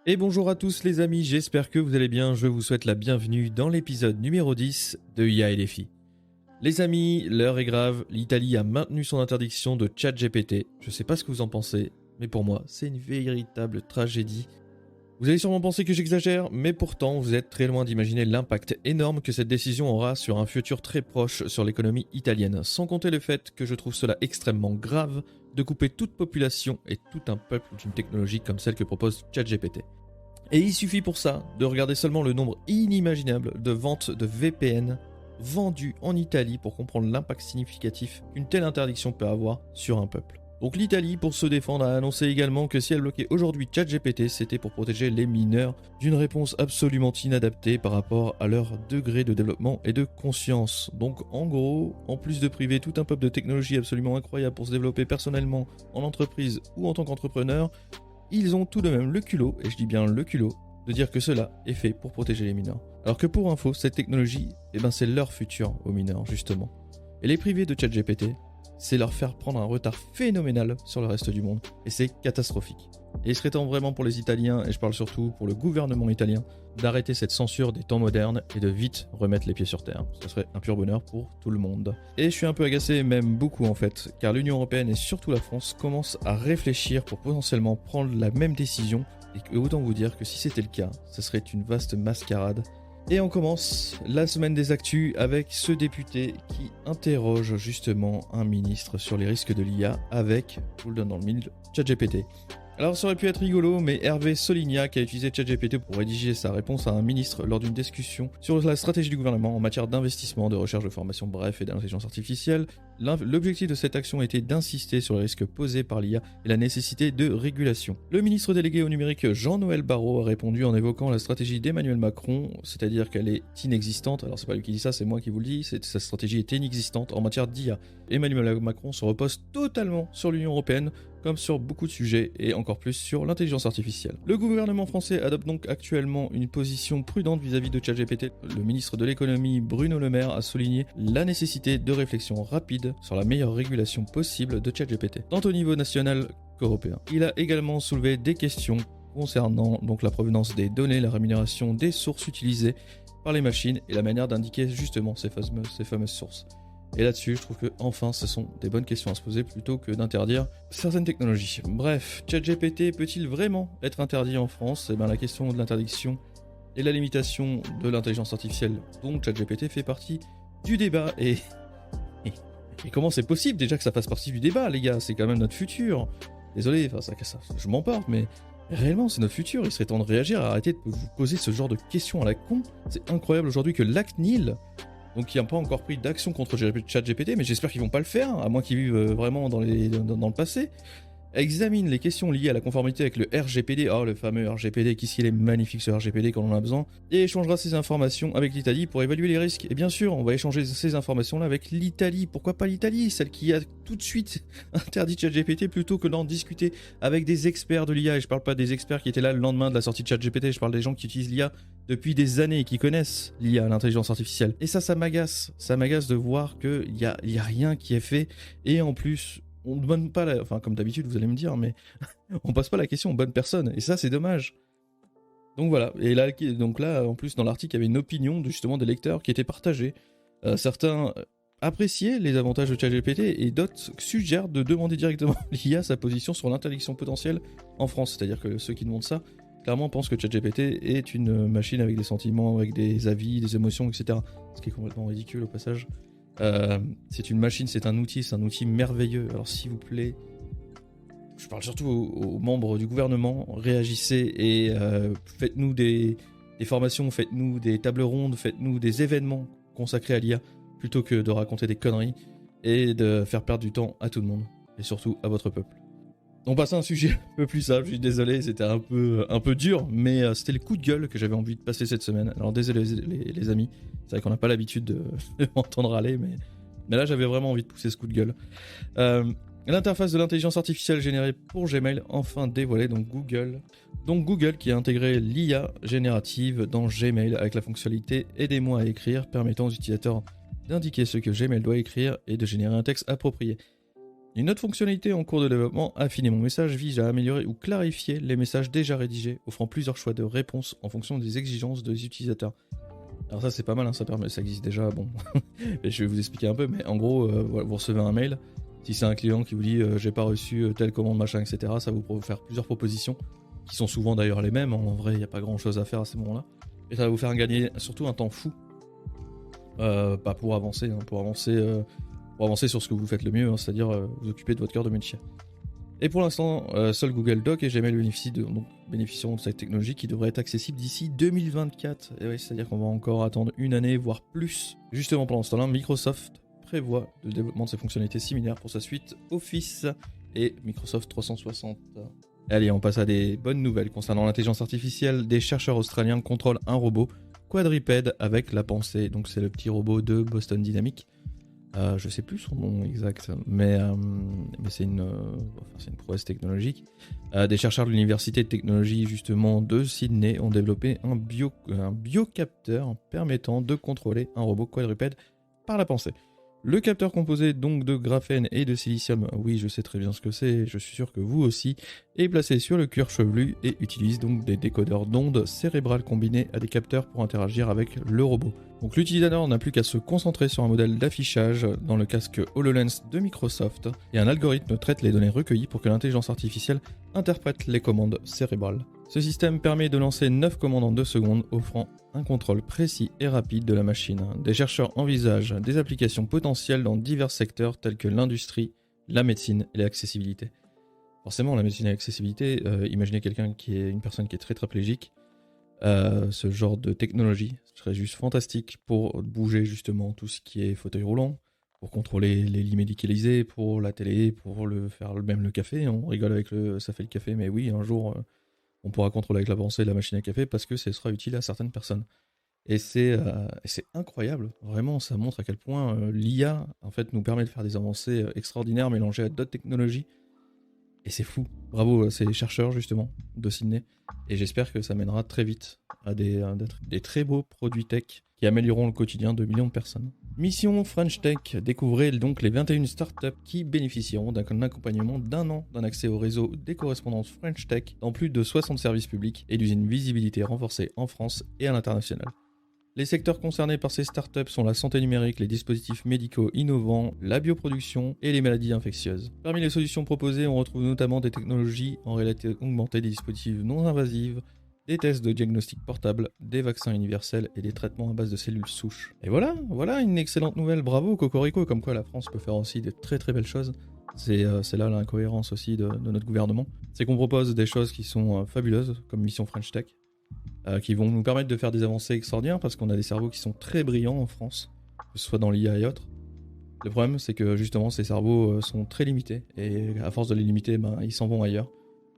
Et bonjour à tous les amis, j'espère que vous allez bien, je vous souhaite la bienvenue dans l'épisode numéro 10 de IA et les filles. Les amis, l'heure est grave, l'Italie a maintenu son interdiction de ChatGPT, je sais pas ce que vous en pensez, mais pour moi c'est une véritable tragédie. Vous allez sûrement penser que j'exagère, mais pourtant vous êtes très loin d'imaginer l'impact énorme que cette décision aura sur un futur très proche sur l'économie italienne, sans compter le fait que je trouve cela extrêmement grave de couper toute population et tout un peuple d'une technologie comme celle que propose ChatGPT. Et il suffit pour ça de regarder seulement le nombre inimaginable de ventes de VPN vendues en Italie pour comprendre l'impact significatif qu'une telle interdiction peut avoir sur un peuple. Donc l'Italie, pour se défendre, a annoncé également que si elle bloquait aujourd'hui ChatGPT, c'était pour protéger les mineurs d'une réponse absolument inadaptée par rapport à leur degré de développement et de conscience. Donc en gros, en plus de priver tout un peuple de technologies absolument incroyables pour se développer personnellement en entreprise ou en tant qu'entrepreneur, ils ont tout de même le culot, et je dis bien le culot, de dire que cela est fait pour protéger les mineurs. Alors que pour info, cette technologie, c'est leur futur aux mineurs, justement. Et les priver de ChatGPT, c'est leur faire prendre un retard phénoménal sur le reste du monde, et c'est catastrophique. Et il serait temps vraiment pour les Italiens, et je parle surtout pour le gouvernement italien, d'arrêter cette censure des temps modernes et de vite remettre les pieds sur terre. Ce serait un pur bonheur pour tout le monde. Et je suis un peu agacé, même beaucoup en fait, car l'Union Européenne et surtout la France commencent à réfléchir pour potentiellement prendre la même décision, et autant vous dire que si c'était le cas, ce serait une vaste mascarade. Et on commence la semaine des actus avec ce député qui interroge justement un ministre sur les risques de l'IA avec, je vous le donne dans le mille, ChatGPT. Alors ça aurait pu être rigolo, mais Hervé Solignac a utilisé ChatGPT pour rédiger sa réponse à un ministre lors d'une discussion sur la stratégie du gouvernement en matière d'investissement, de recherche, de formation, bref, et d'intelligence artificielle. L'objectif de cette action était d'insister sur les risques posés par l'IA et la nécessité de régulation. Le ministre délégué au numérique Jean-Noël Barrot a répondu en évoquant la stratégie d'Emmanuel Macron, c'est-à-dire qu'elle est inexistante. Alors c'est pas lui qui dit ça, c'est moi qui vous le dis, sa stratégie est inexistante en matière d'IA. Emmanuel Macron se repose totalement sur l'Union Européenne, comme sur beaucoup de sujets, et encore plus sur l'intelligence artificielle. Le gouvernement français adopte donc actuellement une position prudente vis-à-vis de ChatGPT. Le ministre de l'économie Bruno Le Maire a souligné la nécessité de réflexion rapide sur la meilleure régulation possible de ChatGPT, tant au niveau national qu'européen. Il a également soulevé des questions concernant donc la provenance des données, la rémunération des sources utilisées par les machines et la manière d'indiquer justement ces fameuses sources. Et là-dessus, je trouve que enfin, ce sont des bonnes questions à se poser plutôt que d'interdire certaines technologies. Bref, ChatGPT peut-il vraiment être interdit en France ? La question de l'interdiction et la limitation de l'intelligence artificielle dont ChatGPT fait partie du débat. Et comment c'est possible déjà que ça fasse partie du débat, les gars ? C'est quand même notre futur. Désolé, je m'emporte, mais réellement, c'est notre futur. Il serait temps de réagir, arrêter de vous poser ce genre de questions à la con. C'est incroyable aujourd'hui que l'ACNIL, donc qui n'a pas encore pris d'action contre ChatGPT, mais j'espère qu'ils vont pas le faire, à moins qu'ils vivent vraiment dans le passé, examine les questions liées à la conformité avec le RGPD, le fameux RGPD, qu'est-ce qu'il est magnifique ce RGPD quand on en a besoin, et échangera ces informations avec l'Italie pour évaluer les risques. Et bien sûr, on va échanger ces informations-là avec l'Italie. Pourquoi pas l'Italie, celle qui a tout de suite interdit ChatGPT, plutôt que d'en discuter avec des experts de l'IA. Et je parle pas des experts qui étaient là le lendemain de la sortie de ChatGPT, je parle des gens qui utilisent l'IA depuis des années et qui connaissent l'IA, l'intelligence artificielle. Et ça m'agace. Ça m'agace de voir qu'il y a rien qui est fait, et en plus, on ne donne pas comme d'habitude, vous allez me dire, mais on passe pas la question aux bonnes personnes, et ça, c'est dommage. Donc voilà, et là, en plus, dans l'article, il y avait une opinion justement des lecteurs qui était partagée. Certains appréciaient les avantages de ChatGPT, et d'autres suggèrent de demander directement à l'IA sa position sur l'interdiction potentielle en France. C'est-à-dire que ceux qui demandent ça, clairement, pensent que ChatGPT est une machine avec des sentiments, avec des avis, des émotions, etc. Ce qui est complètement ridicule au passage. C'est une machine, c'est un outil merveilleux. Alors s'il vous plaît, je parle surtout aux membres du gouvernement, réagissez et faites-nous des formations, faites-nous des tables rondes, faites-nous des événements consacrés à l'IA, plutôt que de raconter des conneries et de faire perdre du temps à tout le monde, et surtout à votre peuple. On passe à un sujet un peu plus simple, je suis désolé, c'était un peu dur, mais c'était le coup de gueule que j'avais envie de passer cette semaine. Alors désolé les amis, c'est vrai qu'on n'a pas l'habitude de m'entendre râler, mais là j'avais vraiment envie de pousser ce coup de gueule. L'interface de l'intelligence artificielle générée pour Gmail enfin dévoilée, donc Google qui a intégré l'IA générative dans Gmail avec la fonctionnalité « Aidez-moi à écrire » permettant aux utilisateurs d'indiquer ce que Gmail doit écrire et de générer un texte approprié. Une autre fonctionnalité en cours de développement, affiner mon message, vise à améliorer ou clarifier les messages déjà rédigés, offrant plusieurs choix de réponse en fonction des exigences des utilisateurs. Alors ça c'est pas mal, hein, ça existe déjà, bon, et je vais vous expliquer un peu, mais en gros, vous recevez un mail, si c'est un client qui vous dit j'ai pas reçu telle commande, machin, etc., ça vous faire plusieurs propositions, qui sont souvent d'ailleurs les mêmes, en vrai il n'y a pas grand chose à faire à ce moment-là, et ça va vous faire gagner surtout un temps fou, pour avancer, hein, pour avancer sur ce que vous faites le mieux, hein, c'est-à-dire vous occuper de votre cœur de métier. Et pour l'instant, seul Google Doc et Gmail bénéficieront de cette technologie qui devrait être accessible d'ici 2024. Et oui, c'est-à-dire qu'on va encore attendre une année, voire plus. Justement, pendant ce temps-là, Microsoft prévoit le développement de ces fonctionnalités similaires pour sa suite Office et Microsoft 360. Allez, on passe à des bonnes nouvelles concernant l'intelligence artificielle. Des chercheurs australiens contrôlent un robot quadrupède avec la pensée. Donc c'est le petit robot de Boston Dynamics. Je sais plus son nom exact, mais c'est une prouesse technologique. Des chercheurs de l'université de technologie justement de Sydney ont développé un biocapteur permettant de contrôler un robot quadrupède par la pensée. Le capteur composé donc de graphène et de silicium, oui je sais très bien ce que c'est, je suis sûr que vous aussi, est placé sur le cuir chevelu et utilise donc des décodeurs d'ondes cérébrales combinés à des capteurs pour interagir avec le robot. Donc l'utilisateur n'a plus qu'à se concentrer sur un modèle d'affichage dans le casque HoloLens de Microsoft et un algorithme traite les données recueillies pour que l'intelligence artificielle interprète les commandes cérébrales. Ce système permet de lancer 9 commandes en 2 secondes, offrant un contrôle précis et rapide de la machine. Des chercheurs envisagent des applications potentielles dans divers secteurs tels que l'industrie, la médecine et l'accessibilité. Forcément, la médecine et l'accessibilité, imaginez une personne qui est très traplégique, ce genre de technologie serait juste fantastique pour bouger justement tout ce qui est fauteuil roulant, pour contrôler les lits médicalisés, pour la télé, pour même le café. On rigole avec ça fait le café, mais oui, un jour on pourra contrôler avec la pensée la machine à café parce que ce sera utile à certaines personnes. Et c'est incroyable, vraiment, ça montre à quel point l'IA en fait nous permet de faire des avancées extraordinaires mélangées à d'autres technologies. Et c'est fou. Bravo à ces chercheurs justement de Sydney. Et j'espère que ça mènera très vite à des très beaux produits tech qui amélioreront le quotidien de millions de personnes. Mission French Tech, découvrez donc les 21 startups qui bénéficieront d'un accompagnement d'un an d'un accès au réseau des correspondances French Tech dans plus de 60 services publics et d'une visibilité renforcée en France et à l'international. Les secteurs concernés par ces startups sont la santé numérique, les dispositifs médicaux innovants, la bioproduction et les maladies infectieuses. Parmi les solutions proposées, on retrouve notamment des technologies en réalité augmentée, des dispositifs non invasifs, des tests de diagnostic portable, des vaccins universels et des traitements à base de cellules souches. Et voilà une excellente nouvelle, bravo Cocorico, comme quoi la France peut faire aussi de très très belles choses. C'est là l'incohérence aussi de notre gouvernement. C'est qu'on propose des choses qui sont fabuleuses, comme Mission French Tech, qui vont nous permettre de faire des avancées extraordinaires parce qu'on a des cerveaux qui sont très brillants en France, que ce soit dans l'IA et autres. Le problème, c'est que justement, ces cerveaux sont très limités et à force de les limiter, ils s'en vont ailleurs.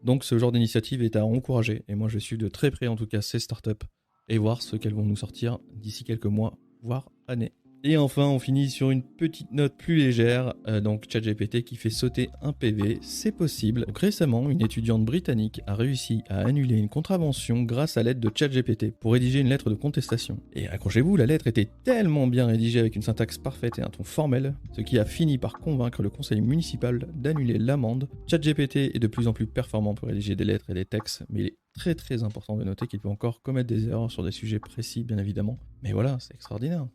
Donc ce genre d'initiative est à encourager et moi je suis de très près en tout cas ces startups et voir ce qu'elles vont nous sortir d'ici quelques mois, voire années. Et enfin, on finit sur une petite note plus légère, donc ChatGPT qui fait sauter un PV, c'est possible. Donc récemment, une étudiante britannique a réussi à annuler une contravention grâce à l'aide de ChatGPT pour rédiger une lettre de contestation. Et accrochez-vous, la lettre était tellement bien rédigée avec une syntaxe parfaite et un ton formel, ce qui a fini par convaincre le conseil municipal d'annuler l'amende. ChatGPT est de plus en plus performant pour rédiger des lettres et des textes, mais il est très très important de noter qu'il peut encore commettre des erreurs sur des sujets précis, bien évidemment. Mais voilà, c'est extraordinaire.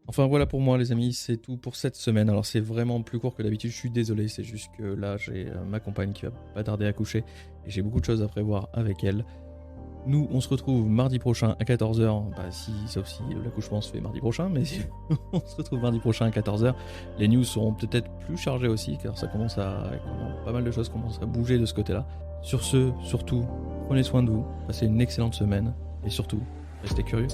Enfin voilà pour moi les amis, c'est tout pour cette semaine. Alors c'est vraiment plus court que d'habitude, je suis désolé, c'est juste que là j'ai ma compagne qui va pas tarder à coucher et j'ai beaucoup de choses à prévoir avec elle. Nous on se retrouve mardi prochain à 14h, sauf si l'accouchement se fait mardi prochain, mais on se retrouve mardi prochain à 14h. Les news seront peut-être plus chargées aussi car pas mal de choses commencent à bouger de ce côté-là. Sur ce, surtout, prenez soin de vous, passez une excellente semaine et surtout, restez curieux.